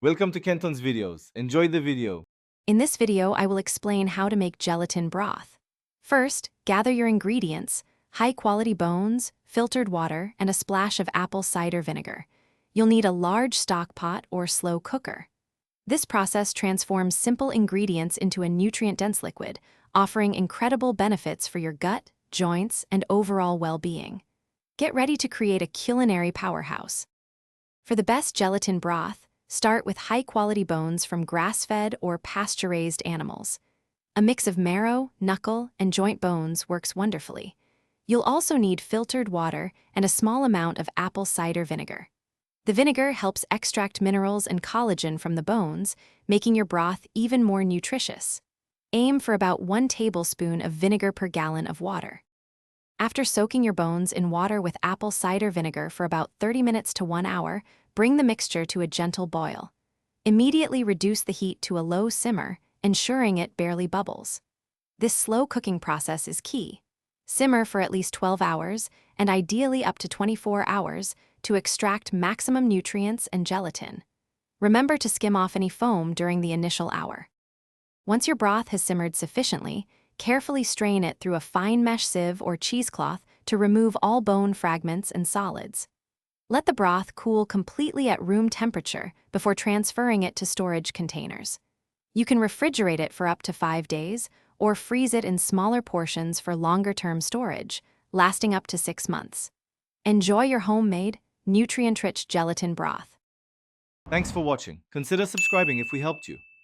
Welcome to Kenton's videos. Enjoy the video. In this video, I will explain how to make gelatin broth. First, gather your ingredients: high-quality bones, filtered water, and a splash of apple cider vinegar. You'll need a large stock pot or slow cooker. This process transforms simple ingredients into a nutrient-dense liquid, offering incredible benefits for your gut, joints, and overall well-being. Get ready to create a culinary powerhouse. For the best gelatin broth, start with high-quality bones from grass-fed or pasture-raised animals. A mix of marrow, knuckle, and joint bones works wonderfully. You'll also need filtered water and a small amount of apple cider vinegar. The vinegar helps extract minerals and collagen from the bones, making your broth even more nutritious. Aim for about 1 tablespoon of vinegar per gallon of water. After soaking your bones in water with apple cider vinegar for about 30 minutes to 1 hour, bring the mixture to a gentle boil. Immediately reduce the heat to a low simmer, ensuring it barely bubbles. This slow cooking process is key. Simmer for at least 12 hours, and ideally up to 24 hours, to extract maximum nutrients and gelatin. Remember to skim off any foam during the initial hour. Once your broth has simmered sufficiently, carefully strain it through a fine mesh sieve or cheesecloth to remove all bone fragments and solids. Let the broth cool completely at room temperature before transferring it to storage containers. You can refrigerate it for up to 5 days or freeze it in smaller portions for longer-term storage, lasting up to 6 months. Enjoy your homemade, nutrient-rich gelatin broth. Thanks for watching. Consider subscribing if we helped you.